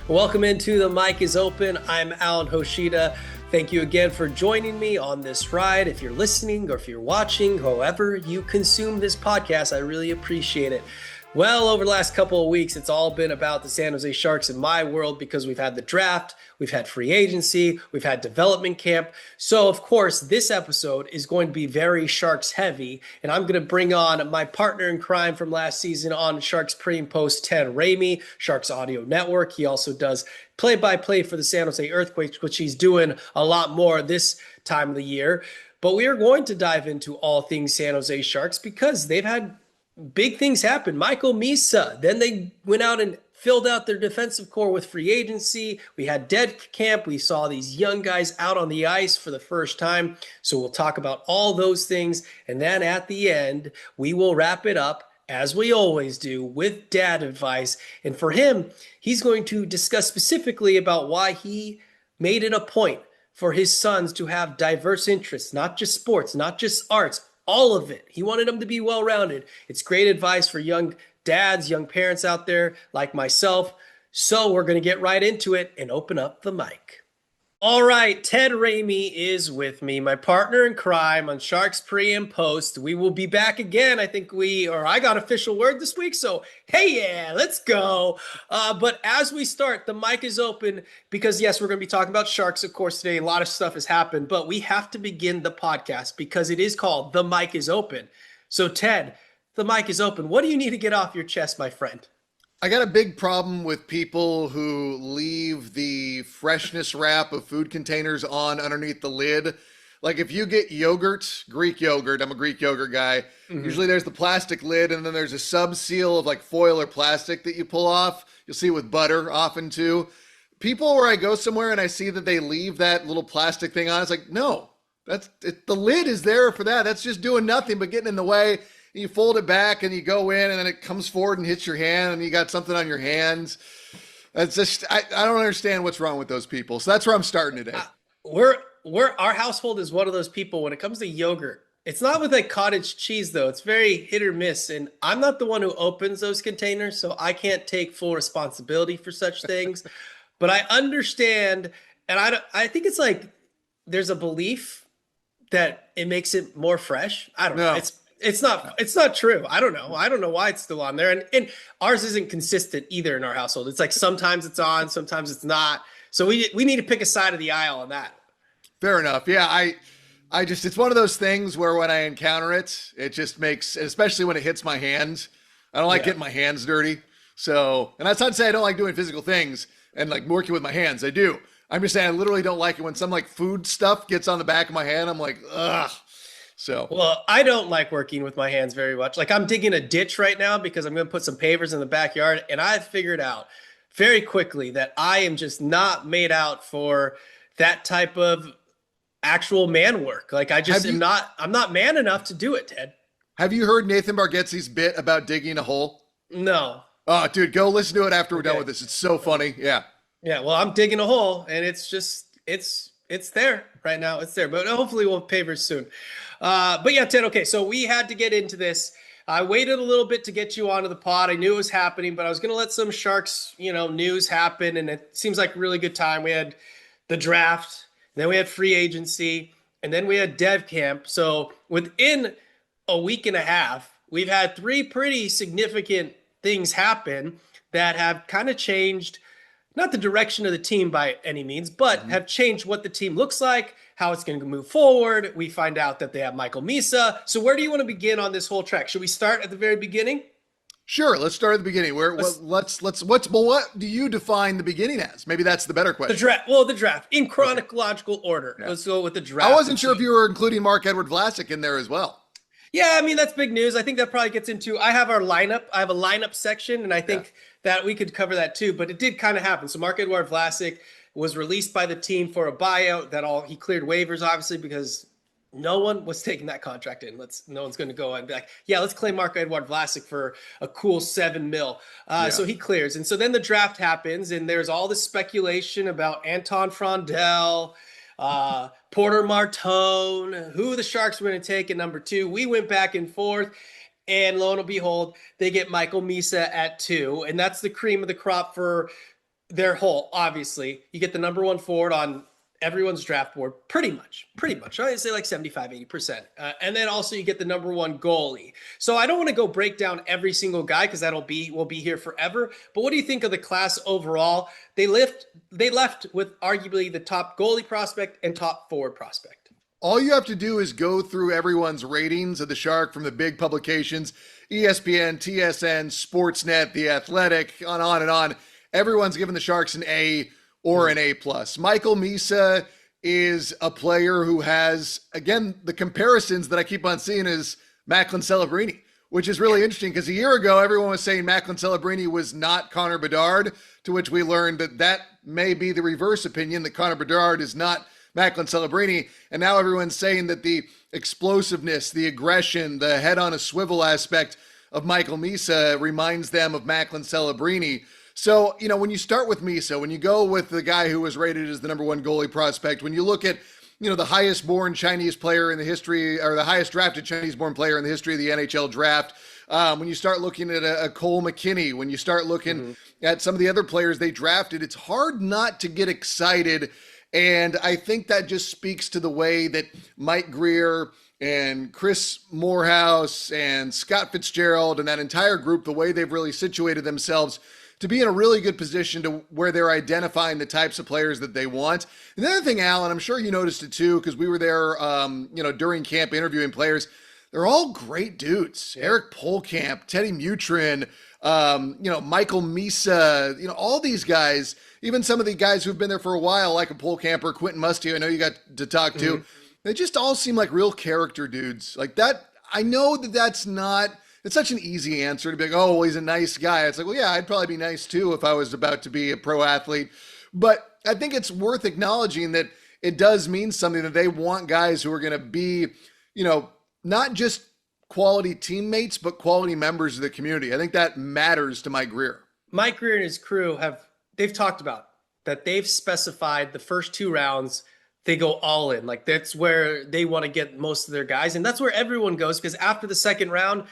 Welcome into The Mic is Open. I'm Alan Hoshida. Thank you again for joining me on this ride. If you're listening or if you're watching, however you consume this podcast, I really appreciate it. Well, over the last couple of weeks, it's all been about the San Jose Sharks in my world because we've had the draft, we've had free agency, we've had development camp. So, of course, this episode is going to be very Sharks heavy, and I'm going to bring on my partner in crime from last season on Sharks pre and post, Ted Ramey, Sharks Audio Network. He also does play-by-play for the San Jose Earthquakes, which he's doing a lot more this time of the year. But we are going to dive into all things San Jose Sharks because they've had big things happen. Michael Misa, then they went out and filled out their defensive core with free agency. We had dead camp. We saw these young guys out on the ice for the first time. So we'll talk about all those things. And then at the end, we will wrap it up, as we always do, with dad advice. And for him, he's going to discuss specifically about why he made it a point for his sons to have diverse interests, not just sports, not just arts, all of it. He wanted them to be well-rounded. It's great advice for young dads, young parents out there like myself. So we're going to get right into it and open up the mic. All right, Ted Ramey is with me, my partner in crime on Sharks pre and post. We will be back again. I think I got official word this week. So, hey, yeah, let's go. But as we start, the mic is open because, yes, we're going to be talking about Sharks, of course, today. A lot of stuff has happened, but we have to begin the podcast because it is called The Mic is Open. So, Ted, the mic is open. What do you need to get off your chest, my friend? I got a big problem with people who leave the freshness wrap of food containers on underneath the lid. Like if you get yogurt, Greek yogurt, I'm a Greek yogurt guy. Usually there's the plastic lid and then there's a sub seal of like foil or plastic that you pull off. You'll see it with butter often too. People where I go somewhere and I see that they leave that little plastic thing on, it's like, no, the lid is there for that. That's just doing nothing but getting in the way. You fold it back and you go in and then it comes forward and hits your hand and you got something on your hands. It's just, I don't understand what's wrong with those people. So that's where I'm starting today. Our household is one of those people when it comes to yogurt. It's not with like cottage cheese though. It's very hit or miss. And I'm not the one who opens those containers, so I can't take full responsibility for such things. But I understand. And I think it's like, there's a belief that it makes it more fresh. I don't know. It's not true. I don't know why it's still on there. And ours isn't consistent either in our household. It's like sometimes it's on, sometimes it's not. So we need to pick a side of the aisle on that. Fair enough. Yeah, I just, it's one of those things where when I encounter it, it just makes, especially when it hits my hands, I don't like getting my hands dirty. So, and that's not to say I don't like doing physical things and like working with my hands. I do. I'm just saying I literally don't like it when some like food stuff gets on the back of my hand. I'm like, ugh. So, well, I don't like working with my hands very much. Like I'm digging a ditch right now because I'm going to put some pavers in the backyard. And I've figured out very quickly that I am just not made out for that type of actual man work. Like I'm not man enough to do it, Ted. Have you heard Nathan Bargatze's bit about digging a hole? No. Oh, dude, go listen to it after we're done with this. It's so funny. Yeah. Yeah. Well, I'm digging a hole and it's there right now. It's there, but hopefully we'll have pavers soon. But yeah, Ted, okay, so we had to get into this. I waited a little bit to get you onto the pod. I knew it was happening, but I was going to let some Sharks, news happen, and it seems like a really good time. We had the draft, then we had free agency, and then we had dev camp. So within a week and a half, we've had three pretty significant things happen that have kind of changed, not the direction of the team by any means, but have changed what the team looks like, how it's going to move forward. We find out that they have Michael Misa. So where do you want to begin on this whole track? Should we start at the very beginning? Sure. Let's start at the beginning. What do you define the beginning as? Maybe that's the better question. The draft in chronological order. Yeah. Let's go with the draft. I wasn't sure if you were including Marc-Edouard Vlasic in there as well. Yeah, I mean, that's big news. I think that probably gets into, I have a lineup section, and I think that we could cover that too, but it did kind of happen. So Marc-Edouard Vlasic was released by the team for a buyout. He cleared waivers, obviously, because no one was taking that contract in. No one's going to go and be like, yeah, let's claim Marc-Edouard Vlasic for a cool $7 million. So he clears. And so then the draft happens, and there's all this speculation about Anton Frondel, Porter Martone, who the Sharks were going to take at number 2. We went back and forth, and lo and behold, they get Michael Misa at 2. And that's the cream of the crop for their whole, obviously, you get the number one forward on everyone's draft board, pretty much. I'd say like 75, 80%. And then also you get the number one goalie. So I don't want to go break down every single guy because we'll be here forever. But what do you think of the class overall? They left with arguably the top goalie prospect and top forward prospect. All you have to do is go through everyone's ratings of the Shark from the big publications, ESPN, TSN, Sportsnet, The Athletic, on and on. Everyone's given the Sharks an A or an A+. Michael Misa is a player who has, again, the comparisons that I keep on seeing is Macklin Celebrini, which is really interesting because a year ago, everyone was saying Macklin Celebrini was not Connor Bedard, to which we learned that may be the reverse opinion, that Connor Bedard is not Macklin Celebrini. And now everyone's saying that the explosiveness, the aggression, the head on a swivel aspect of Michael Misa reminds them of Macklin Celebrini. So, when you start with Misa, when you go with the guy who was rated as the number one goalie prospect, when you look at, the highest born Chinese player in the history, or the highest drafted Chinese born player in the history of the NHL draft, when you start looking at a Cole McKinney, when you start looking at some of the other players they drafted, it's hard not to get excited. And I think that just speaks to the way that Mike Greer and Chris Morehouse and Scott Fitzgerald and that entire group, the way they've really situated themselves to be in a really good position to where they're identifying the types of players that they want. And the other thing, Alan, I'm sure you noticed it too, because we were there, during camp interviewing players. They're all great dudes. Eric Polkamp, Teddy Mutrin, Michael Misa, all these guys, even some of the guys who've been there for a while, like a Polkamp or Quentin Musty, I know you got to talk to. They just all seem like real character dudes. Like that, I know that's not... It's such an easy answer to be like, oh, well, he's a nice guy. It's like, well, yeah, I'd probably be nice too if I was about to be a pro athlete. But I think it's worth acknowledging that it does mean something, that they want guys who are going to be, not just quality teammates, but quality members of the community. I think that matters to Mike Greer. Mike Greer and his crew they've talked about that. They've specified the first two rounds, they go all in. Like that's where they want to get most of their guys. And that's where everyone goes, because after the second round,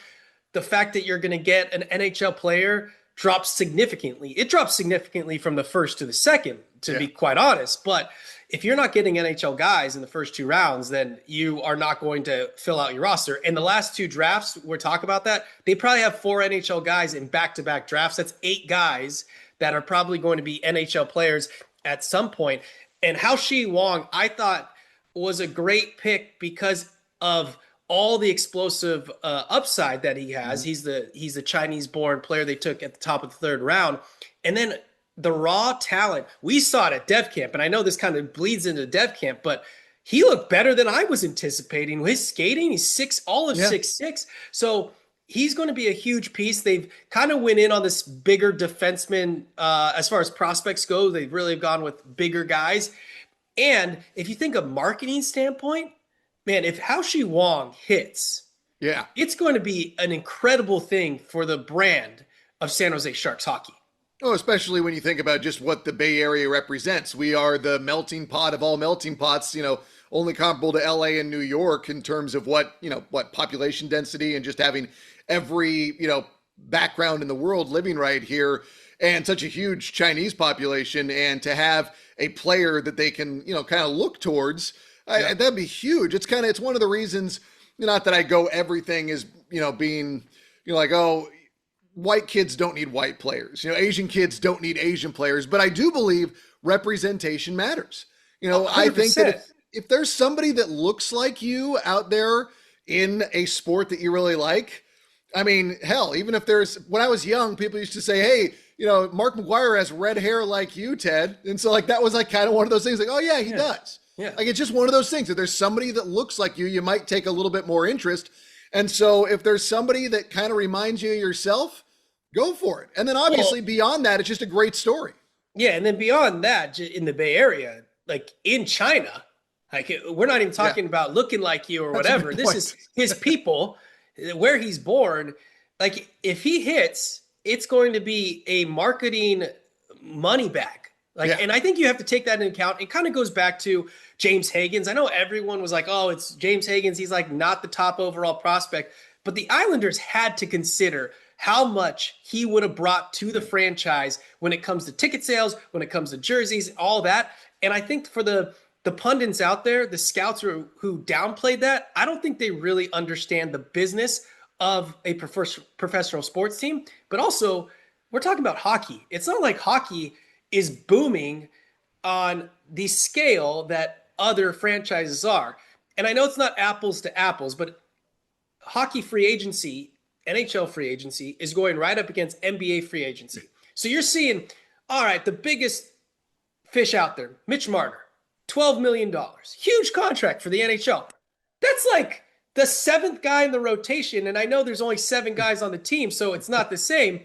the fact that you're going to get an NHL player drops significantly. It drops significantly from the first to the second, to be quite honest. But if you're not getting NHL guys in the first two rounds, then you are not going to fill out your roster. And the last two drafts, we're talking about that, they probably have 4 NHL guys in back-to-back drafts. That's 8 guys that are probably going to be NHL players at some point. And Haoxi Wang, I thought, was a great pick because of all the explosive upside that he has. He's the Chinese-born player they took at the top of the third round. And then the raw talent, we saw it at Dev Camp, and I know this kind of bleeds into Dev Camp, but he looked better than I was anticipating. His skating, he's 6'6". So he's going to be a huge piece. They've kind of went in on this bigger defenseman as far as prospects go. They've really gone with bigger guys. And if you think of marketing standpoint, man, if Haoxi Wang hits, it's going to be an incredible thing for the brand of San Jose Sharks hockey. Oh, especially when you think about just what the Bay Area represents. We are the melting pot of all melting pots, only comparable to LA and New York in terms of what population density and just having every, background in the world living right here, and such a huge Chinese population. And to have a player that they can, kind of look towards, that'd be huge. It's one of the reasons, not that I go everything is, being, like, oh, white kids don't need white players. Asian kids don't need Asian players. But I do believe representation matters. 100%. I think that if there's somebody that looks like you out there in a sport that you really like, I mean, hell, even if when I was young, people used to say, hey, Mark McGuire has red hair like you, Ted. And so that was kind of one of those things like, oh yeah, he does. Yeah. It's just one of those things. If there's somebody that looks like you might take a little bit more interest. And so if there's somebody that kind of reminds you of yourself, go for it. And then obviously beyond that, it's just a great story. Yeah. And then beyond that, in the Bay Area, like in China, we're not even talking about looking like you or whatever. This is his people, where he's born. Like if he hits, it's going to be a marketing money back. And I think you have to take that into account. It kind of goes back to James Higgins. I know everyone was like, oh, it's James Higgins. He's like not the top overall prospect. But the Islanders had to consider how much he would have brought to the franchise when it comes to ticket sales, when it comes to jerseys, all that. And I think for the pundits out there, the scouts who downplayed that, I don't think they really understand the business of a professional sports team. But also, we're talking about hockey. It's not like hockey is booming on the scale that other franchises are. And I know it's not apples to apples, but hockey free agency, NHL free agency, is going right up against NBA free agency. So you're seeing, all right, the biggest fish out there, Mitch Marner, $12 million. Huge contract for the NHL. That's like the seventh guy in the rotation. And I know there's only 7 guys on the team, so it's not the same.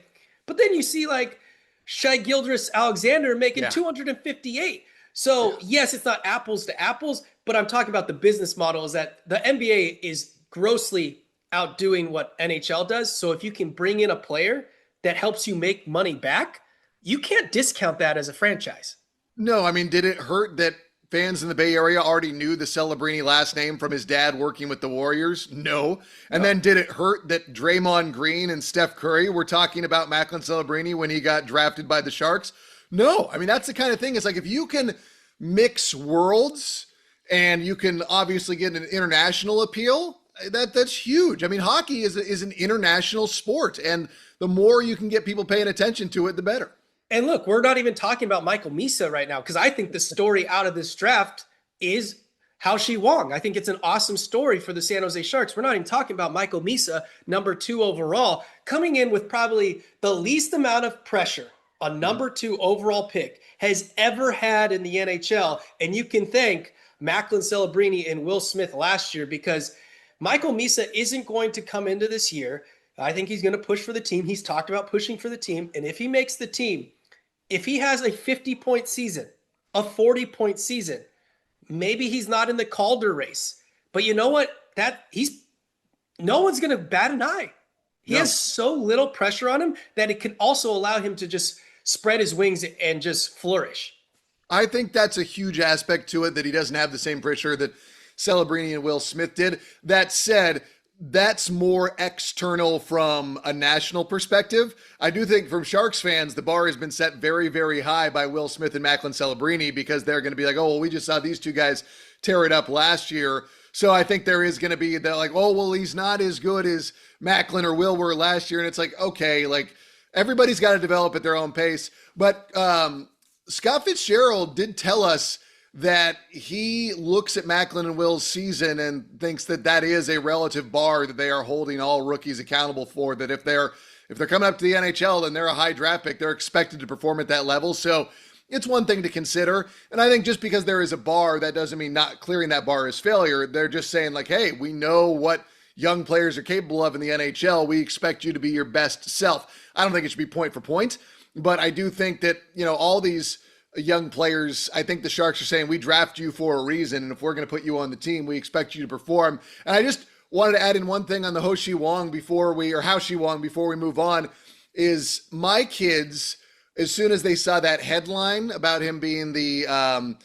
But then you see like Shai Gilgeous-Alexander making $258. So yes, it's not apples to apples, but I'm talking about the business model is that the NBA is grossly outdoing what NHL does. So if you can bring in a player that helps you make money back, you can't discount that as a franchise. No, I mean, did it hurt that fans in the Bay Area already knew the Celebrini last name from his dad working with the Warriors? No. And then did it hurt that Draymond Green and Steph Curry were talking about Macklin Celebrini when he got drafted by the Sharks? No. I mean, that's the kind of thing. It's like if you can mix worlds and you can obviously get an international appeal, that's huge. I mean, hockey is an international sport, and the more you can get people paying attention to it, the better. And look, we're not even talking about Michael Misa right now, because I think the story out of this draft is Haoxi Wang. I think it's an awesome story for the San Jose Sharks. We're not even talking about Michael Misa, number 2 overall, coming in with probably the least amount of pressure a number 2 overall pick has ever had in the NHL. And you can thank Macklin Celebrini and Will Smith last year, because Michael Misa isn't going to come into this year. I think he's going to push for the team. He's talked about pushing for the team. And if he makes the team, if he has a 50-point season, a 40-point season, maybe he's not in the Calder race. But you know what? No one's going to bat an eye. He has so little pressure on him that it can also allow him to just spread his wings and just flourish. I think that's a huge aspect to it, that he doesn't have the same pressure that Celebrini and Will Smith did. That said, that's more external from a national perspective. I do think from Sharks fans, the bar has been set very, very high by Will Smith and Macklin Celebrini, because they're going to be like, oh, well, we just saw these 2 guys tear it up last year. So I think there is going to be that, like, oh, well, he's not as good as Macklin or Will were last year. And it's like, okay, like everybody's got to develop at their own pace. But Scott Fitzgerald did tell us that he looks at Macklin and Will's season and thinks that that is a relative bar that they are holding all rookies accountable for, that if they're coming up to the NHL and they're a high draft pick, they're expected to perform at that level. So it's one thing to consider. And I think just because there is a bar, that doesn't mean not clearing that bar is failure. They're just saying like, hey, we know what young players are capable of in the NHL. We expect you to be your best self. I don't think it should be point for point, but I do think that, all these young players, I think the Sharks are saying, we draft you for a reason, and if we're going to put you on the team, we expect you to perform. And I just wanted to add in one thing on the Haoxi Wang before we move on, is my kids, as soon as they saw that headline about him being the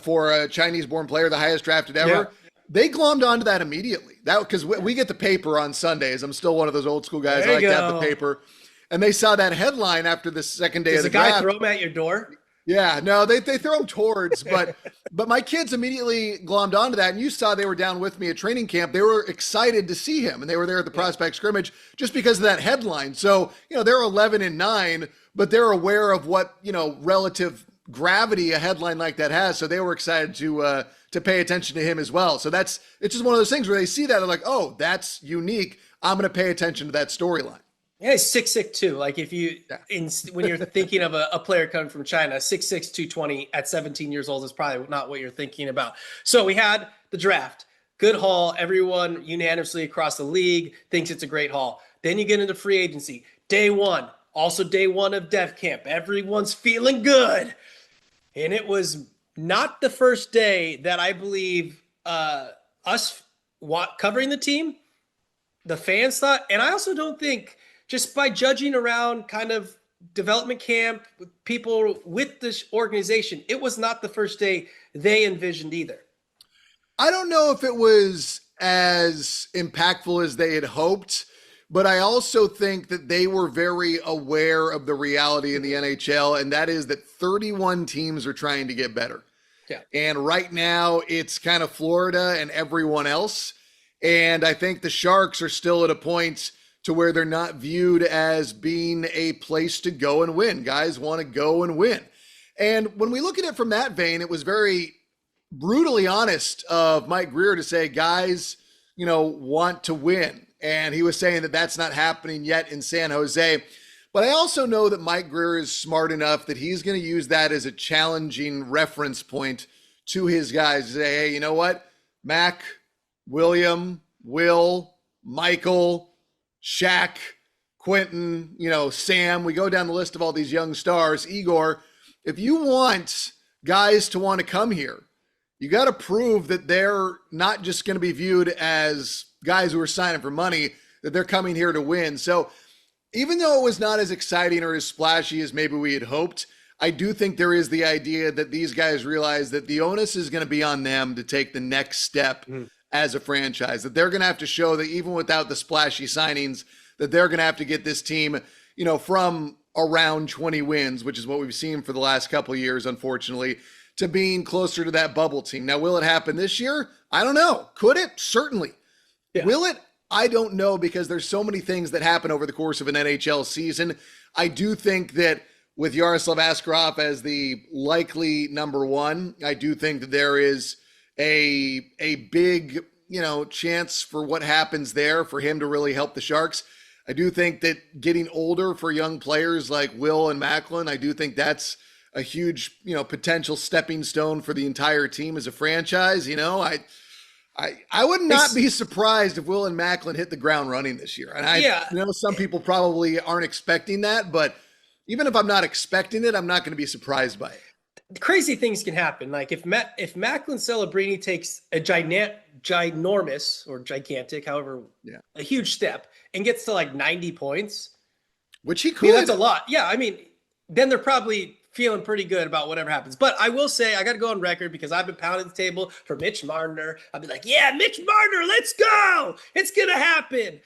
for a Chinese-born player, the highest drafted ever, they glommed onto that immediately. That because we get the paper on Sundays. I'm still one of those old school guys. I like to have the paper. And they saw that headline after the second day of the draft. Does a guy throw them at your door? Yeah, no, they throw them towards, but my kids immediately glommed onto that. And you saw they were down with me at training camp. They were excited to see him, and they were there at the prospect scrimmage just because of that headline. So, they're 11-9, but they're aware of what, relative gravity a headline like that has. So they were excited to pay attention to him as well. So it's just one of those things where they see that, they're like, oh, that's unique. I'm going to pay attention to that storyline. Yeah, he's 6'6" too. Like when you're thinking of a player coming from China, 6'6", 220 at 17 years old is probably not what you're thinking about. So we had the draft. Good haul. Everyone unanimously across the league thinks it's a great haul. Then you get into free agency. Day 1, also day 1 of dev camp. Everyone's feeling good. And it was not the first day that I believe us covering the team, the fans thought, and I also don't think, just by judging around kind of development camp, people with this organization, it was not the first day they envisioned either. I don't know if it was as impactful as they had hoped. But I also think that they were very aware of the reality in the NHL, and that is that 31 teams are trying to get better. Yeah. And right now it's kind of Florida and everyone else. And I think the Sharks are still at a point to where they're not viewed as being a place to go and win. Guys want to go and win. And when we look at it from that vein, it was very brutally honest of Mike Grier to say, guys, want to win. And he was saying that that's not happening yet in San Jose. But I also know that Mike Grier is smart enough that he's going to use that as a challenging reference point to his guys to say, hey, you know what? Mac, William, Will, Michael, Shaq, Quentin, Sam, we go down the list of all these young stars. Igor, if you want guys to want to come here, you got to prove that they're not just going to be viewed as guys who are signing for money, that they're coming here to win. So even though it was not as exciting or as splashy as maybe we had hoped, I do think there is the idea that these guys realize that the onus is going to be on them to take the next step as a franchise, that they're going to have to show that even without the splashy signings, that they're going to have to get this team, from around 20 wins, which is what we've seen for the last couple of years, unfortunately, to being closer to that bubble team. Now, will it happen this year? I don't know. Could it? Certainly. Yeah. Will it? I don't know, because there's so many things that happen over the course of an NHL season. I do think that with Yaroslav Askarov as the likely number one, I do think that there is a big, chance for what happens there for him to really help the Sharks. I do think that getting older for young players like Will and Macklin, I do think that's a huge, potential stepping stone for the entire team as a franchise. I would not be surprised if Will and Macklin hit the ground running this year. And I know some people probably aren't expecting that, but even if I'm not expecting it, I'm not going to be surprised by it. Crazy things can happen. Like if Macklin Celebrini takes a ginormous or gigantic, however, a huge step and gets to like 90 points, which he could. That's a lot. Yeah. Then they're probably feeling pretty good about whatever happens. But I will say, I got to go on record because I've been pounding the table for Mitch Marner. I'll be like, yeah, Mitch Marner, let's go. It's going to happen.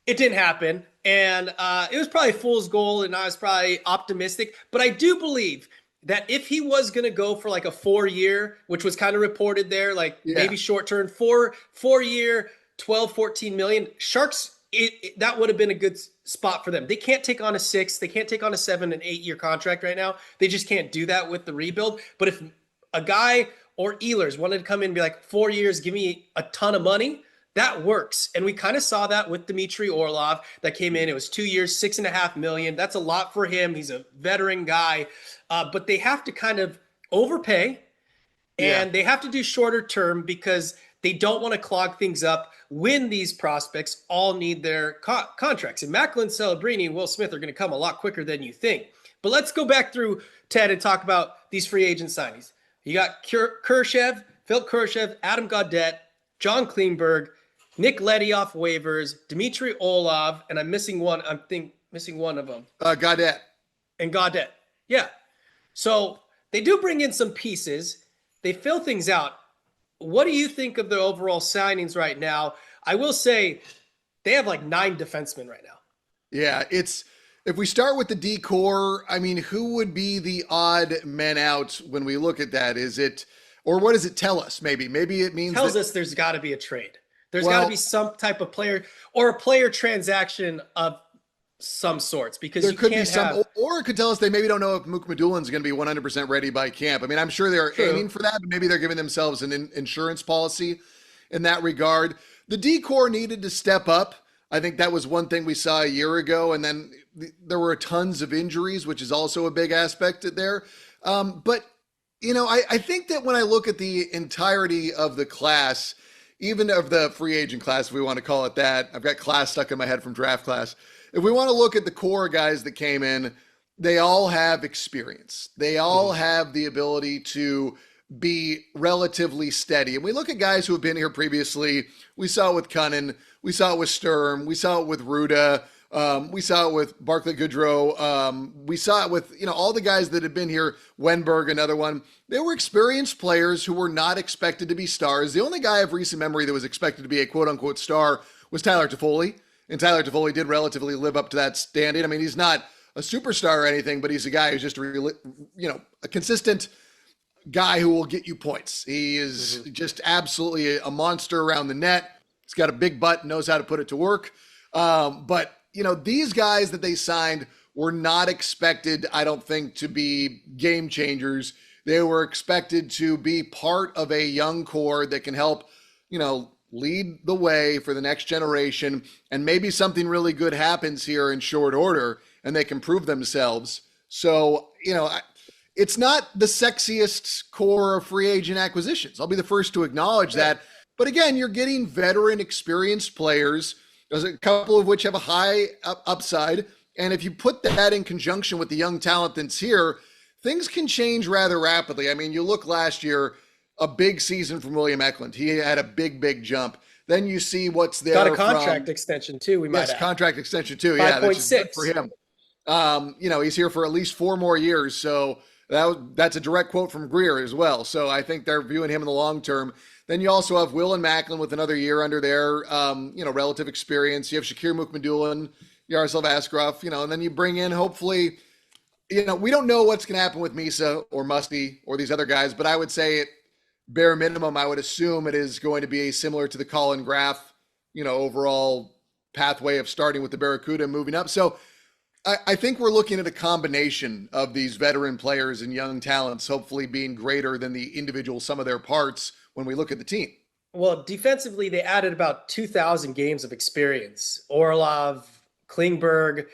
It didn't happen. And it was probably a fool's goal, and I was probably optimistic. But I do believe that if he was going to go for like a 4-year, which was kind of reported there, maybe short term, 4-year, 12, 14 million, Sharks, that would have been a good spot for them. They can't take on a 6, they can't take on a 7 and 8-year contract right now. They just can't do that with the rebuild. But if a guy or Ehlers wanted to come in and be like, 4 years, give me a ton of money, that works. And we kind of saw that with Dmitry Orlov that came in. It was 2 years, $6.5 million. That's a lot for him. He's a veteran guy. But they have to kind of overpay, and they have to do shorter term because they don't want to clog things up when these prospects all need their contracts. And Macklin, Celebrini, and Will Smith are going to come a lot quicker than you think. But let's go back through, Ted, and talk about these free agent signings. You got Khrushchev, Phil Khrushchev, Adam Gaudette, John Klingberg, Nick Leddy off waivers, Dmitry Orlov, and I'm missing one. Missing one of them. Gaudette. And Gaudette. Yeah. So they do bring in some pieces. They fill things out. What do you think of the overall signings right now? I will say they have like 9 defensemen right now. Yeah, if we start with the D-core, who would be the odd men out when we look at that? Is it, or what does it tell us? Maybe it means tells us there's got to be a trade. There's got to be some type of player or a player transaction of some sorts, because there could be some, or it could tell us they maybe don't know if Mukhamadulin's going to be 100% ready by camp. I'm sure they're aiming for that, but maybe they're giving themselves an insurance policy in that regard. The D-core needed to step up. I think that was one thing we saw a year ago, and then there were tons of injuries, which is also a big aspect there. But I think that when I look at the entirety of the class, even of the free agent class, if we want to call it that, I've got class stuck in my head from draft class. If we want to look at the core guys that came in, they all have experience. They all have the ability to be relatively steady. And we look at guys who have been here previously. We saw it with Cunnin. We saw it with Sturm. We saw it with Ruda. We saw it with Barclay Goodrow. We saw it with, all the guys that have been here. Wenberg, another one. They were experienced players who were not expected to be stars. The only guy of recent memory that was expected to be a quote-unquote star was Tyler Toffoli. And Tyler Toffoli did relatively live up to that standing. I mean, he's not a superstar or anything, but he's a guy who's just a consistent guy who will get you points. He is just absolutely a monster around the net. He's got a big butt, knows how to put it to work. But these guys that they signed were not expected, I don't think, to be game changers. They were expected to be part of a young core that can help, lead the way for the next generation. And maybe something really good happens here in short order and they can prove themselves. So, it's not the sexiest core of free agent acquisitions. I'll be the first to acknowledge that. But again, you're getting veteran, experienced players. There's a couple of which have a high upside. And if you put that in conjunction with the young talent that's here, things can change rather rapidly. I mean, you look last year, a big season from William Eklund. He had a big jump. Then you see what's there. Got a contract extension too, we might add. Contract extension too. 5.6 for him. He's here for at least 4 more years. So that's a direct quote from Greer as well. So I think they're viewing him in the long term. Then you also have Will and Macklin with another year under their, relative experience. You have Shakir Mukmadulin, Yaroslav Askarov, and then you bring in, hopefully, we don't know what's going to happen with Misa or Musty or these other guys, but I would say bare minimum, I would assume it is going to be similar to the Colin Graff, overall pathway of starting with the Barracuda and moving up. So I think we're looking at a combination of these veteran players and young talents, hopefully being greater than the individual sum of their parts when we look at the team. Well, defensively, they added about 2,000 games of experience. Orlov, Klingberg,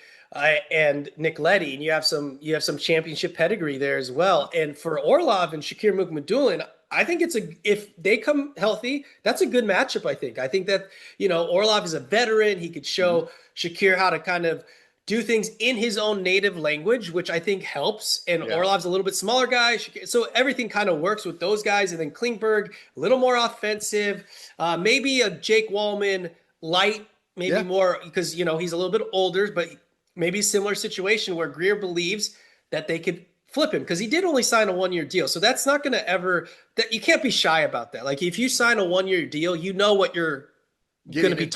and Nick Leddy, and you have some championship pedigree there as well. And for Orlov and Shakir Mukmadulin, I think if they come healthy, that's a good matchup. I think that, Orlov is a veteran. He could show Shakir how to kind of do things in his own native language, which I think helps. And Orlov's a little bit smaller guy. So everything kind of works with those guys. And then Klingberg, a little more offensive, maybe a Jake Wallman light, maybe more because, he's a little bit older, but maybe a similar situation where Greer believes that they could flip him because he did only sign a 1-year deal. So that's not going to that you can't be shy about that. Like if you sign a 1-year deal, what you're going to be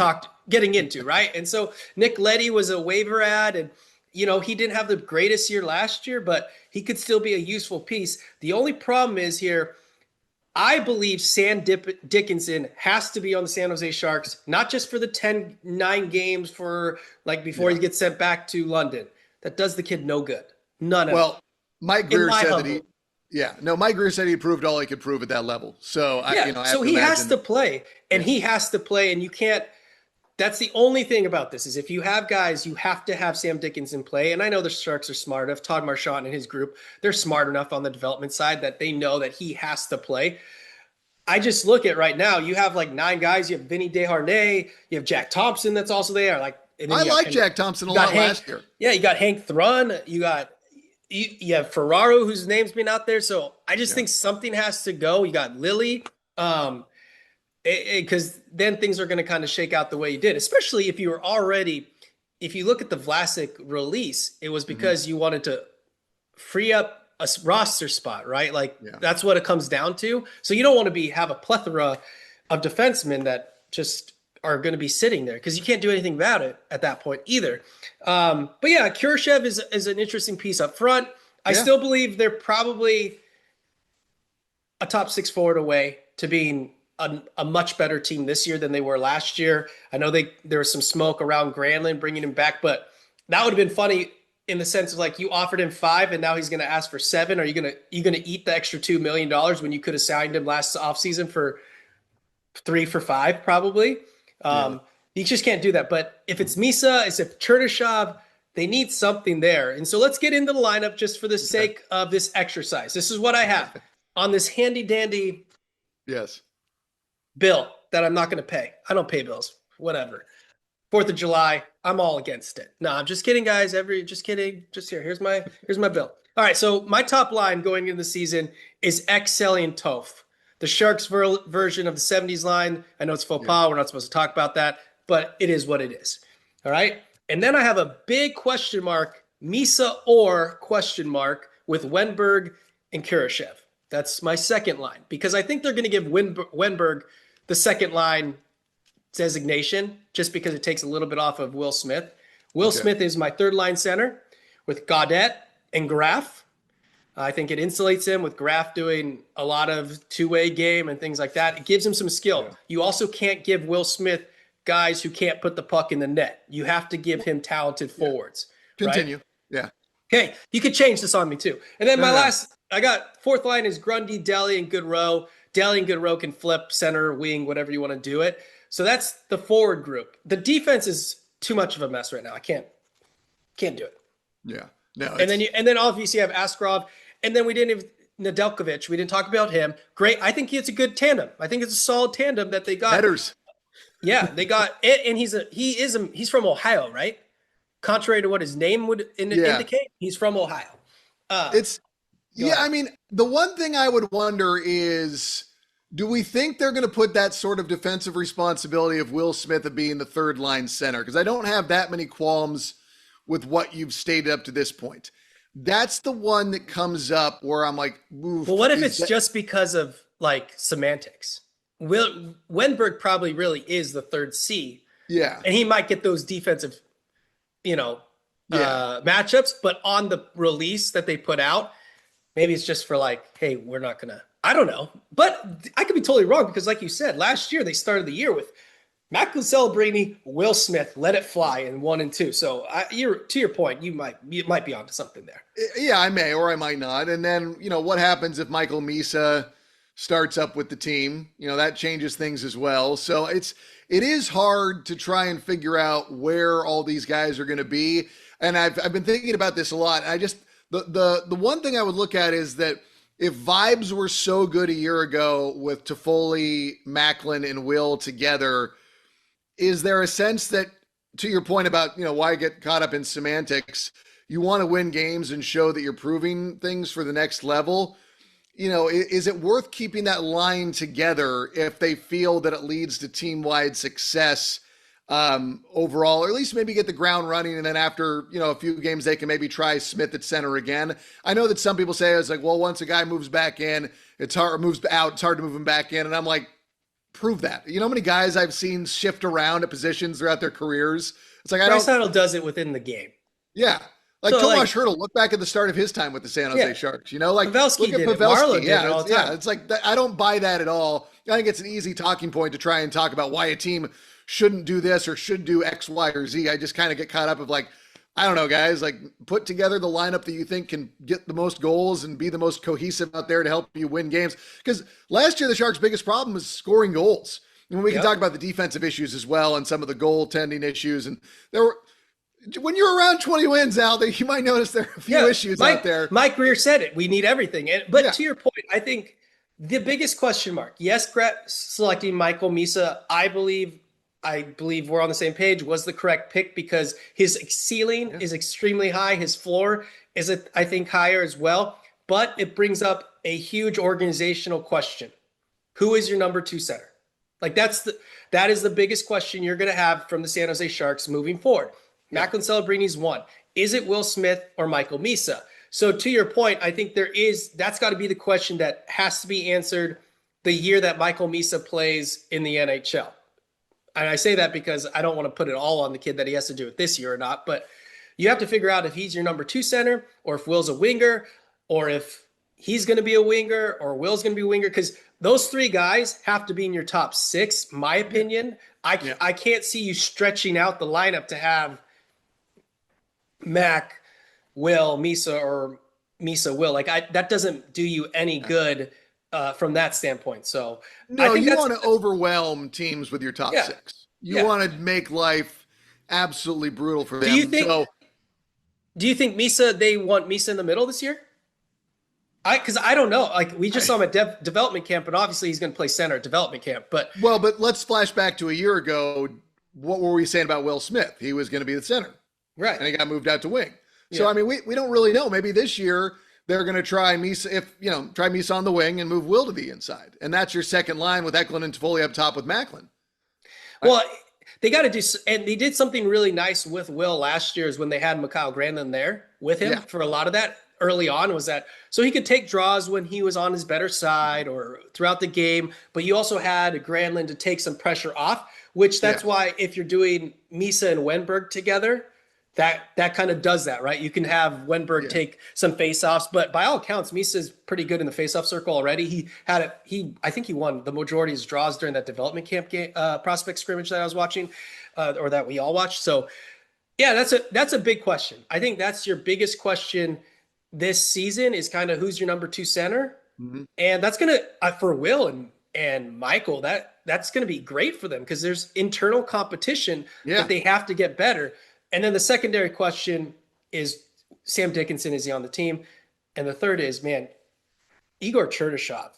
getting into, right? And so Nick Leddy was a waiver ad, and he didn't have the greatest year last year, but he could still be a useful piece. The only problem is here, I believe Sam Dickinson has to be on the San Jose Sharks, not just for the 10-9 games before he gets sent back to London. That does the kid no good. None of it. Well, Mike Greer said that Mike Greer said he proved all he could prove at that level. So he has to play, and he has to play, and you can't. That's the only thing about this is if you have guys, you have to have Sam Dickinson play. And I know the Sharks are smart enough. Todd Marchand and his group, they're smart enough on the development side that they know that he has to play. I just look at right now, you have 9 guys. You have Vinny Desharnais. You have Jack Thompson that's also there. I like Jack Thompson a lot last year. Yeah, you got Hank Thrun. You have Ferraro, whose name's been out there. So I just think something has to go. You got Lily. Because then things are going to kind of shake out the way you did, especially if you look at the Vlasic release, it was because you wanted to free up a roster spot, right? That's what it comes down to. So you don't want to have a plethora of defensemen that just are going to be sitting there because you can't do anything about it at that point either. But Kurashev is an interesting piece up front. I still believe they're probably a top 6 forward away to being a much better team this year than they were last year. I know there was some smoke around Granlund bringing him back, but that would have been funny in the sense of you offered him 5 and now he's going to ask for 7. Are you going to eat the extra $2 million when you could have signed him last offseason for 3 for 5 probably? You just can't do that. But if it's Misa, if Chernyshov, they need something there. And so let's get into the lineup just for the sake of this exercise. This is what I have on this handy dandy bill that I'm not going to pay. I don't pay bills. Whatever. 4th of July, I'm all against it. No, I'm just kidding, guys. Just kidding. Just here. Here's my bill. All right, so my top line going into the season is Excelli and Toph. The Sharks version of the 70s line. I know it's faux pas. We're not supposed to talk about that, but it is what it is. All right? And then I have a big question mark, Misa or question mark with Wenberg and Chernyshov. That's my second line because I think they're going to give Wenberg the second line designation just because it takes a little bit off of Will Smith. Will Smith is my third line center with Gaudette and Graf. I think it insulates him with Graf doing a lot of two-way game and things like that. It gives him some skill. Yeah. You also can't give Will Smith guys who can't put the puck in the net. You have to give him talented forwards. Continue. Right? Yeah. Okay, you could change this on me too. And then I got fourth line is Grundy, Deli, and Goodrow. Deli and Goodrow can flip center, wing, whatever you want to do it. So that's the forward group. The defense is too much of a mess right now. I can't do it. Yeah. No. And then obviously you have Askarov, and then we didn't have Nedeljkovic. We didn't talk about him. Great. I think it's a good tandem. I think it's a solid tandem that they got. Headers. Yeah, they got it, and he's from Ohio, right? Contrary to what his name would indicate, he's from Ohio. I mean, the one thing I would wonder is, do we think they're going to put that sort of defensive responsibility of Will Smith of being the third line center? Because I don't have that many qualms with what you've stated up to this point. That's the one that comes up where I'm like, oof. Well, what if it's just because of like semantics? Wenberg probably really is the third C. Yeah. And he might get those defensive, matchups, but on the release that they put out, maybe it's just for like, hey, we're not going to, I don't know. But I could be totally wrong because like you said, last year they started the year with Macklin Celebrini, Will Smith, let it fly in 1 and 2. So to your point, you might be onto something there. Yeah, I may, or I might not. And then, what happens if Michael Misa starts up with the team? That changes things as well. So it is hard to try and figure out where all these guys are going to be. And I've been thinking about this a lot. I just, the one thing I would look at is that if vibes were so good a year ago with Toffoli, Macklin, and Will together, is there a sense that, to your point about, why get caught up in semantics, you want to win games and show that you're proving things for the next level? Is it worth keeping that line together if they feel that it leads to team-wide success overall, or at least maybe get the ground running, and then after, a few games, they can maybe try Smith at center again? I know that some people say it's like, well, once a guy moves back in, moves out, it's hard to move him back in. And I'm like, prove that. You know how many guys I've seen shift around at positions throughout their careers? It's like, Bryce Huddle does it within the game. Yeah. Like Tomas Hertl, look back at the start of his time with the San Jose Sharks. Like Pavelski look at did Pavelski. It. Did it all the time. It's like, I don't buy that at all. I think it's an easy talking point to try and talk about why a team shouldn't do this or should do X, Y, or Z. I just kind of get caught up of like, I don't know, guys, like put together the lineup that you think can get the most goals and be the most cohesive out there to help you win games. Because last year, the Sharks' biggest problem was scoring goals. And we can talk about the defensive issues as well and some of the goaltending issues. And when you're around 20 wins, Al, you might notice there are a few issues out there. Mike Greer said it. We need everything. But to your point, I think the biggest question mark, yes, selecting Michael Misa, I believe we're on the same page, was the correct pick because his ceiling is extremely high. His floor is, I think, higher as well. But it brings up a huge organizational question. Who is your number 2 center? Like that is the biggest question you're going to have from the San Jose Sharks moving forward. Macklin Celebrini's 1. Is it Will Smith or Michael Misa? So to your point, I think that's got to be the question that has to be answered the year that Michael Misa plays in the NHL. And I say that because I don't want to put it all on the kid that he has to do it this year or not, but you have to figure out if he's your number 2 center or if Will's a winger or if he's going to be a winger or Will's going to be a winger, because those 3 guys have to be in your top 6, my opinion. I can't see you stretching out the lineup to have Mac, Will, Misa, or Misa, Will. That doesn't do you any good from that standpoint. So no, you want to overwhelm teams with your top 6. You want to make life absolutely brutal for them. Do you think Misa, they want Misa in the middle this year? Because I don't know. Like we just saw him at development camp, and obviously he's going to play center at development camp. But let's flash back to a year ago. What were we saying about Will Smith? He was going to be the center, right? And he got moved out to wing. So I mean, we don't really know. Maybe this year they're going to try Misa, try Misa on the wing and move Will to the inside, and that's your second line with Eklund and Toffoli up top with Macklin. Well, they got to do, and they did something really nice with Will last year is when they had Mikhail Granlund there with him for a lot of that early on was that so he could take draws when he was on his better side or throughout the game, but you also had Granlund to take some pressure off, which that's why if you're doing Misa and Wenberg together, that kind of does that, right? You can have Wenberg take some faceoffs, but by all accounts, Misa's pretty good in the faceoff circle already. I think he won the majority of his draws during that development camp game, prospect scrimmage that I was watching, or that we all watched. So yeah, that's a big question. I think that's your biggest question this season is kind of who's your number 2 center. Mm-hmm. And that's going to, for Will and Michael, that's going to be great for them because there's internal competition that they have to get better. And then the secondary question is Sam Dickinson, is he on the team? And the third is, man, Igor Chernyshov.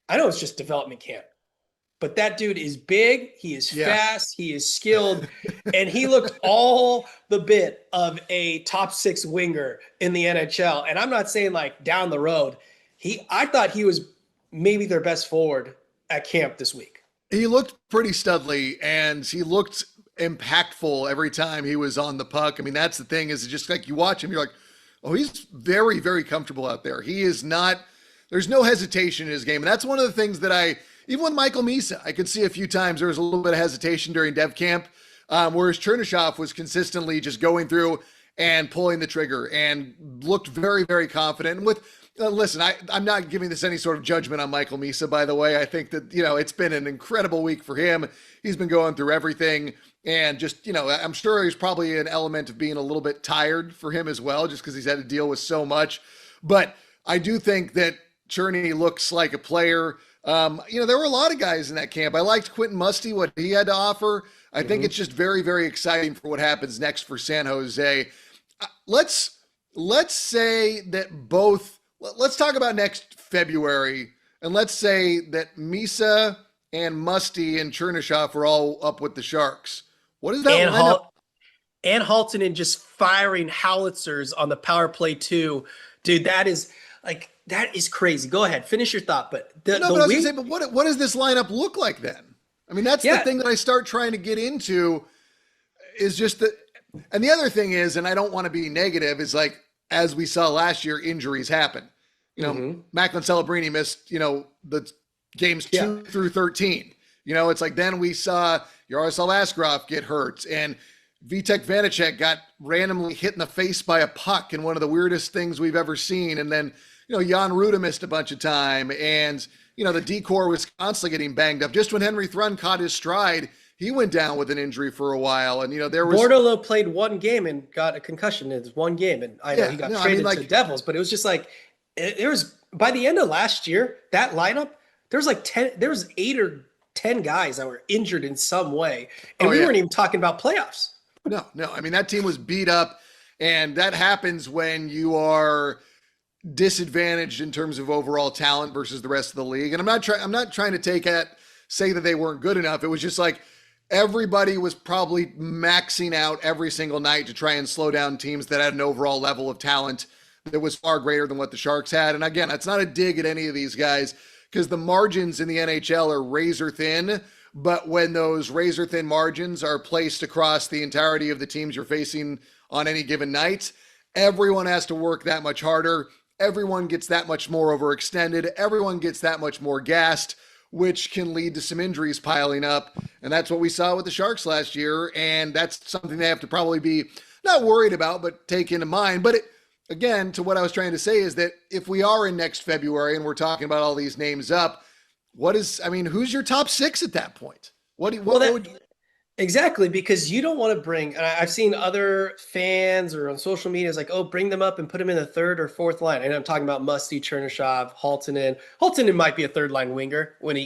I know it's just development camp, but that dude is big. He is fast. He is skilled. And he looked all the bit of a top 6 winger in the NHL. And I'm not saying like down the road. I thought he was maybe their best forward at camp this week. He looked pretty studly and he looked impactful every time he was on the puck. I mean, that's the thing is just like you watch him, you're like, oh, he's very, very comfortable out there. He is not, there's no hesitation in his game. And that's one of the things that even with Michael Misa, I could see a few times there was a little bit of hesitation during dev camp, whereas Chernyshov was consistently just going through and pulling the trigger and looked very, very confident. And with, listen, I'm not giving this any sort of judgment on Michael Misa, by the way. I think that, it's been an incredible week for him. He's been going through everything. And just, I'm sure there's probably an element of being a little bit tired for him as well, just because he's had to deal with so much. But I do think that Cherny looks like a player. There were a lot of guys in that camp. I liked Quentin Musty, what he had to offer. I think it's just very, very exciting for what happens next for San Jose. Let's say that let's talk about next February, and let's say that Misa and Musty and Chernyshov are all up with the Sharks. What is that? And Haltonen just firing howitzers on the power play too. Dude, that is crazy. Go ahead, finish your thought. But what does this lineup look like then? I mean, that's the thing that I start trying to get into is just that. And the other thing is, and I don't want to be negative, is like, as we saw last year, injuries happen. Macklin Celebrini missed, the games 2 through 13. It's like then we saw Yaroslav Askarov get hurt and Vitek Vanacek got randomly hit in the face by a puck in one of the weirdest things we've ever seen. And then, Jan Ruda missed a bunch of time and, the D-core was constantly getting banged up. Just when Henry Thrun caught his stride, he went down with an injury for a while. And, there was... Bordolo played one game and got a concussion in one game. And I know he got traded to the Devils, but it was just like, there was, by the end of last year, that lineup, there was 8 or 10 guys that were injured in some way. And we weren't even talking about playoffs. No. I mean, that team was beat up, and that happens when you are disadvantaged in terms of overall talent versus the rest of the league. And I'm not trying to say that they weren't good enough. It was just like everybody was probably maxing out every single night to try and slow down teams that had an overall level of talent that was far greater than what the Sharks had. And again, it's not a dig at any of these guys because the margins in the NHL are razor thin. But when those razor thin margins are placed across the entirety of the teams you're facing on any given night, everyone has to work that much harder. Everyone gets that much more overextended. Everyone gets that much more gassed, which can lead to some injuries piling up. And that's what we saw with the Sharks last year. And that's something they have to probably be not worried about, but take into mind. But again, to what I was trying to say is that if we are in next February and we're talking about all these names up, who's your top 6 at that point? Exactly, because you don't want to bring, and I've seen other fans or on social media is like, oh, bring them up and put them in the 3rd or 4th line. And I'm talking about Musty, Chernyshov, Haltonen. Haltonen might be a 3rd line winger when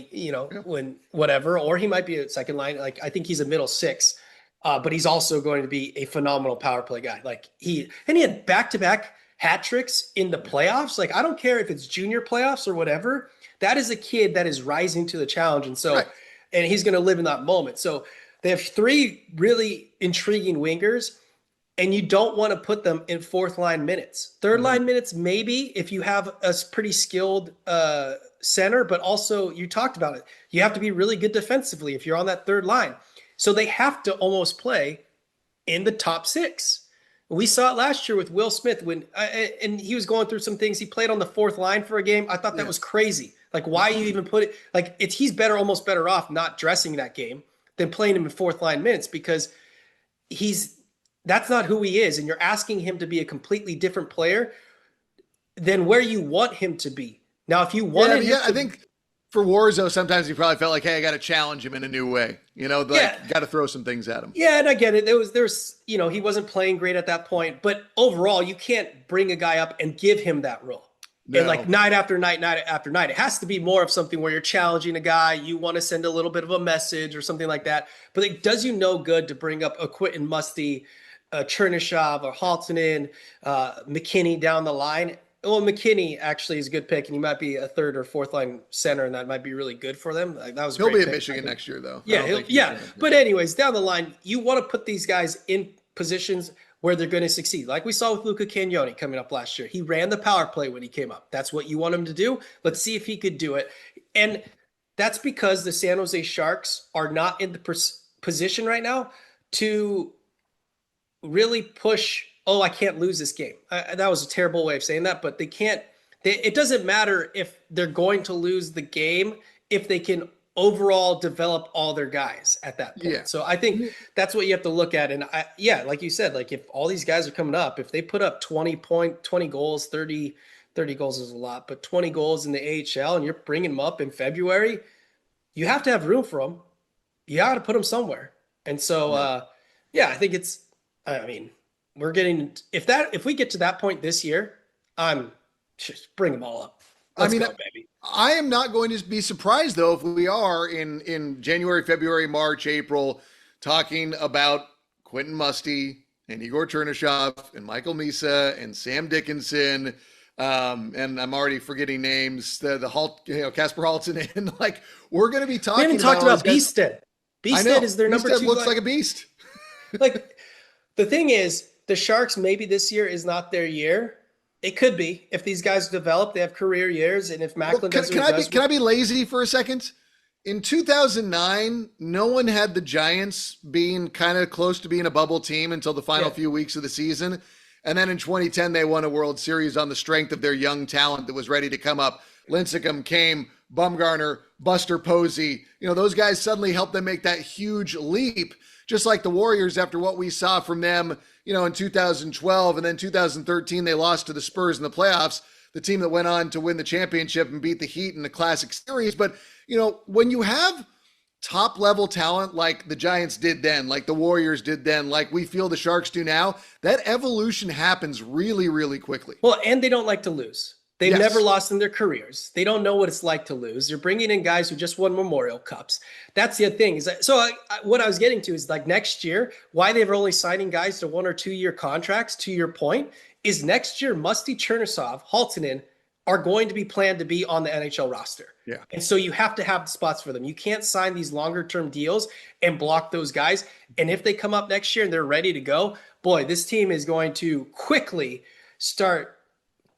when whatever, or he might be a 2nd line. Like, I think he's a middle 6, but he's also going to be a phenomenal power play guy. Like he had back-to-back hat tricks in the playoffs. Like, I don't care if it's junior playoffs or whatever. That is a kid that is rising to the challenge. And so, and he's going to live in that moment. So they have 3 really intriguing wingers, and you don't want to put them in 4th line minutes. 3rd line minutes, maybe if you have a pretty skilled center, but also you talked about it. You have to be really good defensively if you're on that 3rd line. So they have to almost play in the top 6. We saw it last year with Will Smith when and he was going through some things. He played on the 4th line for a game. I thought that was crazy. Like, why you even put it? Like, he's almost better off not dressing that game than playing him in 4th line minutes, because that's not who he is, and you're asking him to be a completely different player than where you want him to be. Now, if you wanted I think for Warzo, sometimes he probably felt like, hey, I got to challenge him in a new way. Got to throw some things at him. Yeah, and I get it. There's he wasn't playing great at that point, but overall, you can't bring a guy up and give him that role. No. And like night after night after night, it has to be more of something where you're challenging a guy. You want to send a little bit of a message or something like that. But it does you no good to bring up a Quentin Musty, Chernyshov, or Haltonen, McKinney down the line. Well, McKinney actually is a good pick, and he might be a 3rd or 4th line center, and that might be really good for them. That was he'll be at Michigan next year, though. Yeah. But anyways, down the line, you want to put these guys in positions where they're going to succeed. Like we saw with Luca Cagnoni coming up last year. He ran the power play when he came up. That's what you want him to do. Let's see if he could do it. And that's because the San Jose Sharks are not in the position right now to really push, oh, I can't lose this game. That was a terrible way of saying that, but they can't. It doesn't matter if they're going to lose the game if they can overall develop all their guys at that point. Yeah. So I think that's what you have to look at. And like you said, like if all these guys are coming up, if they put up 20 goals, 30 goals is a lot, but 20 goals in the AHL and you're bringing them up in February, you have to have room for them. You got to put them somewhere. And so, I think we're getting, if we get to that point this year, I'm just bring them all up. Let's go, baby. I am not going to be surprised, though, if we are in January, February, March, April, talking about Quentin Musty and Igor Chernyshov and Michael Misa and Sam Dickinson. And I'm already forgetting names. Kasper Haltonen. Like, we're going to be talking. We haven't talked about Beasted. Beasted is their number 2. Looks like a beast. Like, the thing is, the Sharks maybe this year is not their year. It could be if these guys develop, they have career years, and if Macklin doesn't. Can I be lazy for a second? In 2009, no one had the Giants being kind of close to being a bubble team until the final few weeks of the season, and then in 2010 they won a World Series on the strength of their young talent that was ready to come up. Lincecum, Kame, Bumgarner, Buster Posey. Those guys suddenly helped them make that huge leap. Just like the Warriors, after what we saw from them, in 2012, and then 2013, they lost to the Spurs in the playoffs, the team that went on to win the championship and beat the Heat in the Classic Series. But, when you have top-level talent like the Giants did then, like the Warriors did then, like we feel the Sharks do now, that evolution happens really, really quickly. Well, and they don't like to lose. They've never lost in their careers. They don't know what it's like to lose. They're bringing in guys who just won Memorial Cups. That's the thing. What I was getting to is, like, next year, why they're only signing guys to 1 or 2 year contracts, to your point, is next year Musty, Chernyshov, Haltonen are going to be planned to be on the NHL roster. Yeah. And so you have to have the spots for them. You can't sign these longer term deals and block those guys. And if they come up next year and they're ready to go, boy, this team is going to quickly start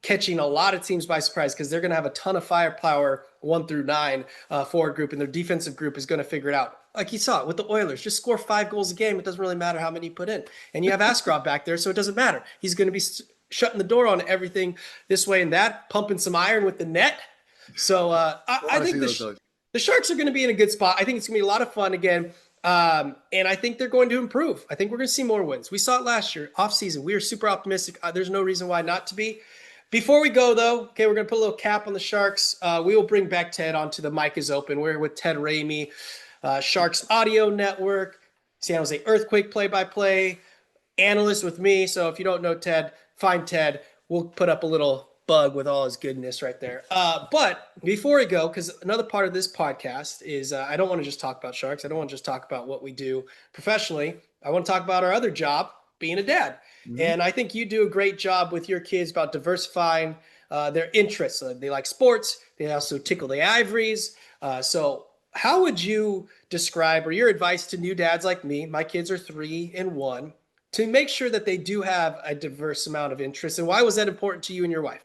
catching a lot of teams by surprise, because they're going to have a ton of firepower 1 through 9 forward group, and their defensive group is going to figure it out. Like you saw it with the Oilers, just score 5 goals a game. It doesn't really matter how many you put in. And you have Askarov back there, so it doesn't matter. He's going to be shutting the door on everything this way and that, pumping some iron with the net. So I think the Sharks are going to be in a good spot. I think it's going to be a lot of fun again. And I think they're going to improve. I think we're going to see more wins. We saw it last year, off season. We were super optimistic. There's no reason why not to be. Before we go, though, we're going to put a little cap on the Sharks. We will bring back Ted onto the Mic is Open. We're with Ted Ramey, Sharks Audio Network, San Jose Earthquake play-by-play, analyst with me. So if you don't know Ted, find Ted. We'll put up a little bug with all his goodness right there. But before we go, because another part of this podcast is I don't want to just talk about Sharks. I don't want to just talk about what we do professionally. I want to talk about our other job, being a dad. Mm-hmm. And I think you do a great job with your kids about diversifying their interests. They like sports. They also tickle the ivories. So how would you describe, or your advice to new dads like me, my kids are 3 and 1, to make sure that they do have a diverse amount of interests? And why was that important to you and your wife?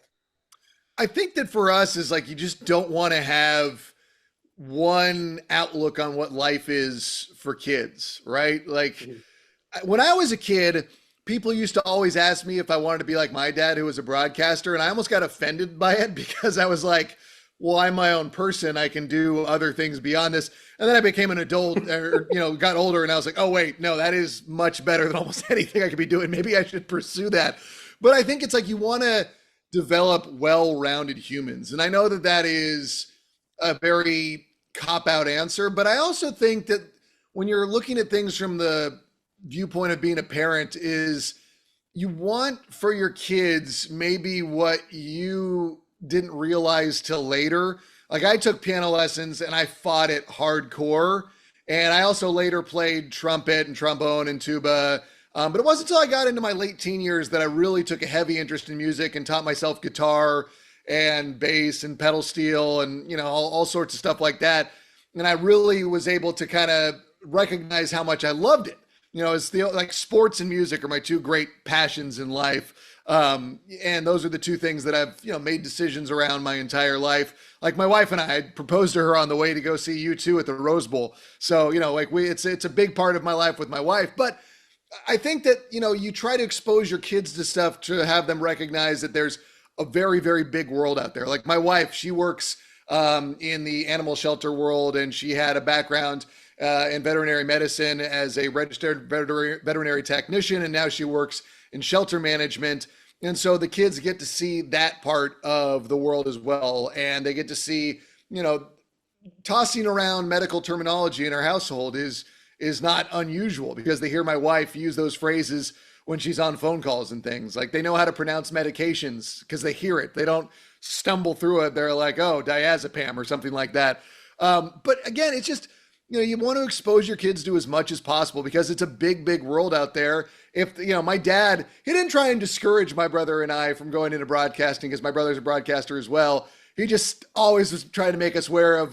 I think that for us is like, you just don't want to have one outlook on what life is for kids, right? Like when I was a kid, people used to always ask me if I wanted to be like my dad, who was a broadcaster. And I almost got offended by it because I was like, well, I'm my own person. I can do other things beyond this. And then I became an adult or, got older and I was like, oh, wait, no, that is much better than almost anything I could be doing. Maybe I should pursue that. But I think it's like you want to develop well-rounded humans. And I know that that is a very cop-out answer, but I also think that when you're looking at things from the viewpoint of being a parent is you want for your kids maybe what you didn't realize till later. Like I took piano lessons and I fought it hardcore. And I also later played trumpet and trombone and tuba. But it wasn't until I got into my late teen years that I really took a heavy interest in music and taught myself guitar and bass and pedal steel and, all sorts of stuff like that. And I really was able to kind of recognize how much I loved it. It's like sports and music are my two great passions in life. And those are the two things that I've, made decisions around my entire life. Like my wife and I proposed to her on the way to go see U2 at the Rose Bowl. So, it's a big part of my life with my wife. But I think that, you try to expose your kids to stuff to have them recognize that there's a very, very big world out there. Like my wife, she works in the animal shelter world, and she had a background in veterinary medicine as a registered veterinary technician. And now she works in shelter management. And so the kids get to see that part of the world as well. And they get to see, tossing around medical terminology in our household is not unusual because they hear my wife use those phrases when she's on phone calls and things. Like they know how to pronounce medications because they hear it. They don't stumble through it. They're like, oh, diazepam or something like that. But again, it's just, you want to expose your kids to as much as possible because it's a big, big world out there. If, my dad, he didn't try and discourage my brother and I from going into broadcasting because my brother's a broadcaster as well. He just always was trying to make us aware of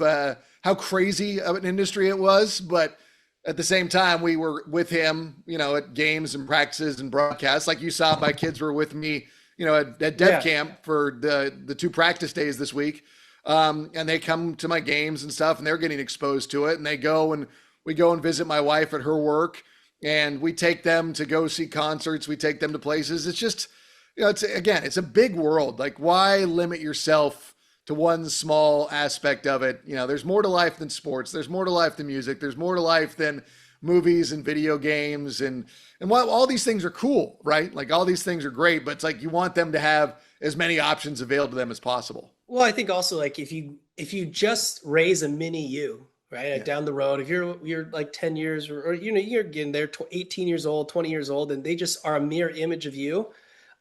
how crazy of an industry it was. But at the same time, we were with him, at games and practices and broadcasts. Like you saw, my kids were with me, at Dev Camp for the 2 practice days this week. And they come to my games and stuff and they're getting exposed to it. And we go and visit my wife at her work and we take them to go see concerts. We take them to places. It's just, it's a big world. Like why limit yourself to one small aspect of it? There's more to life than sports. There's more to life than music. There's more to life than movies and video games. And while all these things are cool, right? Like all these things are great, but it's like you want them to have as many options available to them as possible. Well, I think also like if you just raise a mini you, right, down the road, if you're like 10 years or you're getting there, 18 years old, 20 years old, and they just are a mirror image of you.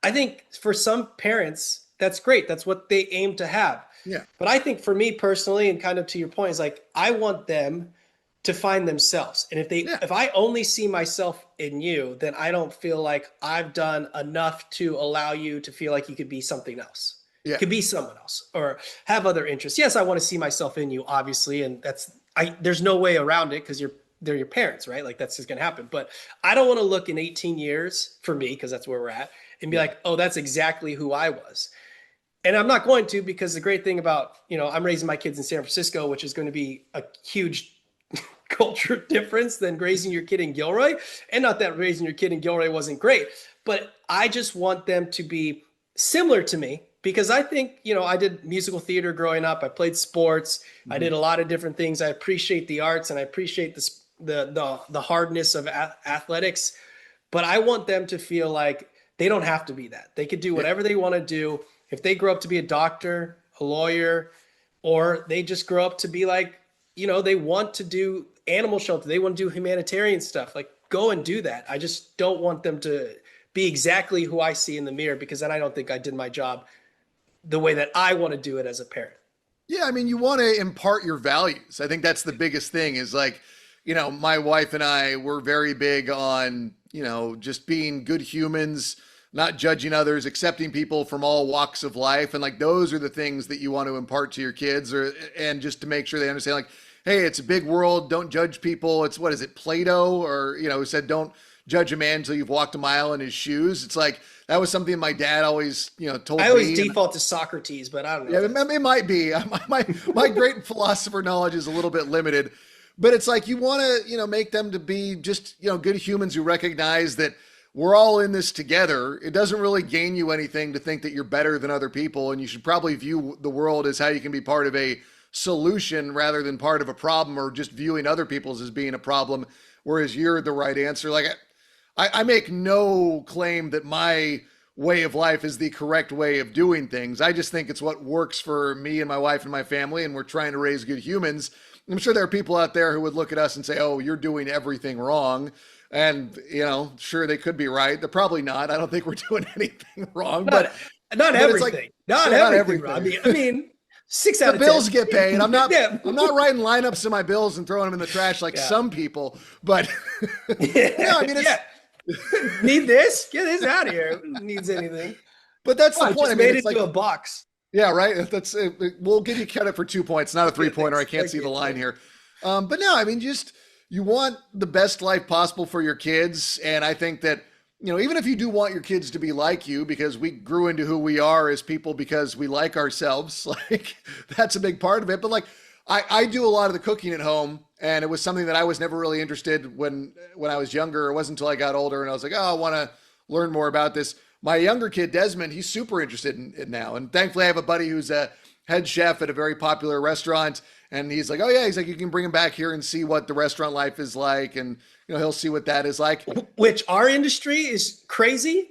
I think for some parents, that's great. That's what they aim to have. Yeah. But I think for me personally, and kind of to your point, is like I want them to find themselves. And if I only see myself in you, then I don't feel like I've done enough to allow you to feel like you could be something else. Yeah. Could be someone else or have other interests. Yes, I want to see myself in you, obviously. And there's no way around it because they're your parents, right? Like that's just going to happen. But I don't want to look in 18 years for me, because that's where we're at, and be like, oh, that's exactly who I was. And I'm not going to, because the great thing about, I'm raising my kids in San Francisco, which is going to be a huge culture difference than raising your kid in Gilroy. And not that raising your kid in Gilroy wasn't great, but I just want them to be similar to me. Because I think, I did musical theater growing up. I played sports. Mm-hmm. I did a lot of different things. I appreciate the arts and I appreciate the hardness of athletics. But I want them to feel like they don't have to be that. They could do whatever they want to do. If they grow up to be a doctor, a lawyer, or they just grow up to be like, they want to do animal shelter. They want to do humanitarian stuff. Like, go and do that. I just don't want them to be exactly who I see in the mirror, because then I don't think I did my job the way that I want to do it as a parent. Yeah. I mean, you want to impart your values. I think that's the biggest thing is like, my wife and I were very big on, just being good humans, not judging others, accepting people from all walks of life. And like, those are the things that you want to impart to your kids and just to make sure they understand like, hey, it's a big world. Don't judge people. It's, what is it? Plato, or, who said, don't judge a man until you've walked a mile in his shoes. It's like, that was something my dad always, told me. I always default to Socrates, but I don't know. Yeah, it might be. My great philosopher knowledge is a little bit limited, but it's like, you want to, make them to be just, good humans who recognize that we're all in this together. It doesn't really gain you anything to think that you're better than other people. And you should probably view the world as how you can be part of a solution rather than part of a problem, or just viewing other people's as being a problem, whereas you're the right answer. Like, I make no claim that my way of life is the correct way of doing things. I just think it's what works for me and my wife and my family, and we're trying to raise good humans. I'm sure there are people out there who would look at us and say, oh, you're doing everything wrong. And, sure, they could be right. They're probably not. I don't think we're doing anything wrong. But not everything. Not everything. I mean 6 out of 10. The bills get paid. I'm not writing lineups in my bills and throwing them in the trash like some people. But, need this? Get this out of here. Who needs anything? But that's the point. Just made it to a box. Yeah, right. That's we'll give you credit for 2 points, not a 3-pointer. I can't see the line here. But no, just you want the best life possible for your kids. And I think that, even if you do want your kids to be like you, because we grew into who we are as people because we like ourselves, like that's a big part of it. But like, I do a lot of the cooking at home, and it was something that I was never really interested when I was younger. It wasn't until I got older and I was like, oh, I want to learn more about this. My younger kid, Desmond, he's super interested in it now. And thankfully I have a buddy who's a head chef at a very popular restaurant. And he's like, oh yeah, he's like, you can bring him back here and see what the restaurant life is like. And, he'll see what that is like. Which our industry is crazy.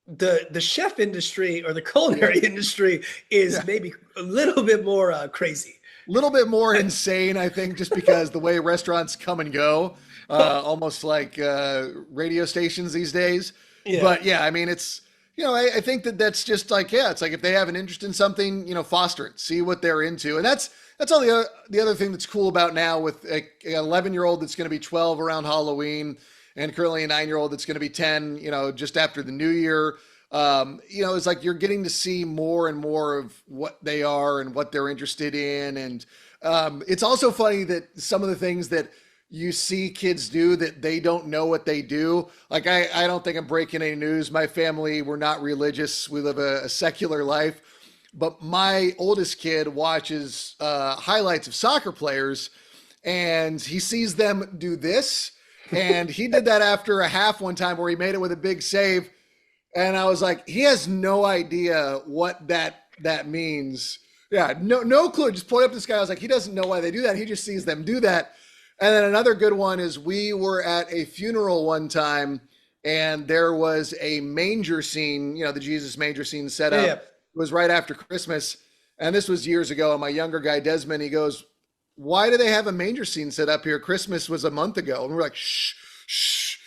The chef industry or the culinary industry is maybe a little bit more crazy. A little bit more insane, I think, just because the way restaurants come and go, almost like radio stations these days. Yeah. But yeah, it's, I think that's just like, it's like if they have an interest in something, foster it, see what they're into. And that's all the other thing that's cool about now with an 11-year-old that's going to be 12 around Halloween, and currently a 9-year-old that's going to be 10, just after the new year. It's like you're getting to see more and more of what they are and what they're interested in. And it's also funny that some of the things that you see kids do that they don't know what they do. Like, I don't think I'm breaking any news. My family, we're not religious. We live a secular life. But my oldest kid watches highlights of soccer players, and he sees them do this. And he did that after a half one time where he made it with a big save. And I was like, he has no idea what that means. Yeah, no clue. Just point up to this guy. I was like, he doesn't know why they do that. He just sees them do that. And then another good one is we were at a funeral one time, and there was a manger scene, the Jesus manger scene set up. Yeah. It was right after Christmas. And this was years ago. And my younger guy, Desmond, he goes, why do they have a manger scene set up here? Christmas was a month ago. And we're like, shh.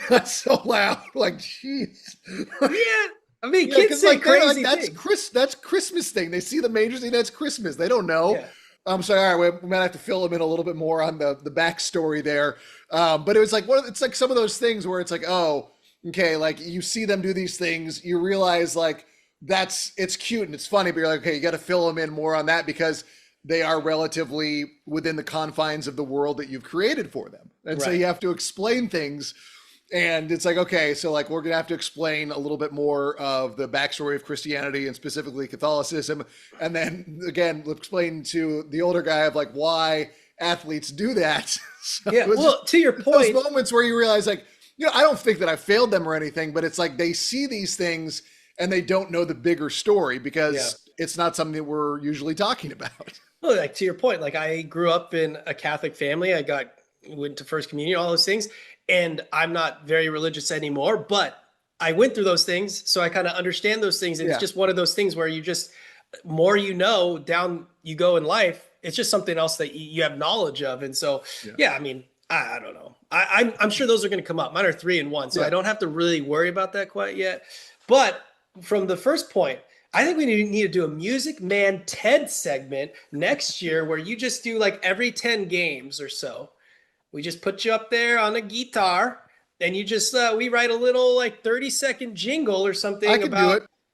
That's so loud. Like, jeez. Yeah. Kids say crazy things. That's Christmas thing. They see the manger scene. That's Christmas. They don't know. Yeah. I'm sorry. All right, we might have to fill them in a little bit more on the backstory there. But it was like, it's like some of those things where it's like, oh, okay, like you see them do these things, you realize like it's cute and it's funny, but you're like, okay, you got to fill them in more on that because they are relatively within the confines of the world that you've created for them. And so you have to explain things. And it's like, okay, so like we're going to have to explain a little bit more of the backstory of Christianity and specifically Catholicism. And then again, explain to the older guy of like why athletes do that. So to your point, those moments where you realize like, I don't think that I failed them or anything, but it's like they see these things and they don't know the bigger story because it's not something that we're usually talking about. Well, like to your point, like I grew up in a Catholic family. Went to First Communion, all those things. And I'm not very religious anymore, but I went through those things. So I kind of understand those things. And it's just one of those things where you just, more down you go in life, it's just something else that you have knowledge of. And so, I don't know. I'm sure those are going to come up. Mine are 3 and 1. So I don't have to really worry about that quite yet. But from the first point, I think we need to do a Music Man TED segment next year where you just do like every 10 games or so. We just put you up there on a guitar and you just, we write a little like 30-second jingle or something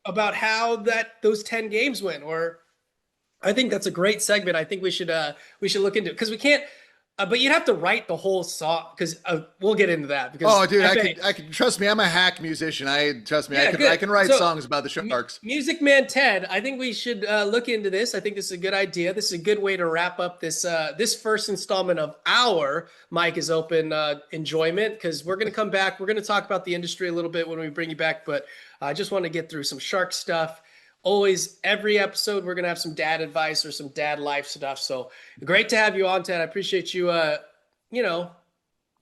about how those 10 games went. Or I think that's a great segment. I think we should look into it because we can't, But you'd have to write the whole song because we'll get into that. Because oh, dude, I could trust me. I'm a hack musician. Trust me. Yeah, I can write songs about the sharks. Music Man Ted, I think we should look into this. I think this is a good idea. This is a good way to wrap up this this first installment of our Mike is Open enjoyment, because we're going to come back. We're going to talk about the industry a little bit when we bring you back, but I just want to get through some shark stuff. Always, every episode, we're going to have some dad advice or some dad life stuff. So great to have you on, Ted. I appreciate you,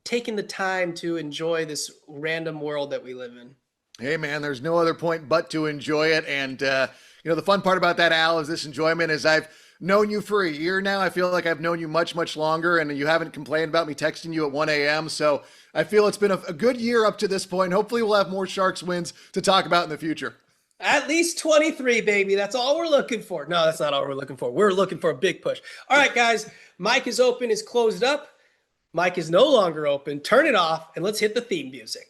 taking the time to enjoy this random world that we live in. Hey, man, there's no other point but to enjoy it. And, the fun part about that, Al, is this enjoyment is I've known you for a year now. I feel like I've known you much, much longer, and you haven't complained about me texting you at 1 a.m. So I feel it's been a good year up to this point. Hopefully we'll have more Sharks wins to talk about in the future. At least 23, baby. That's all we're looking for. No, that's not all we're looking for. We're looking for a big push. All right, guys. Mike is Open is closed up. Mike is no longer open. Turn it off, and let's hit the theme music.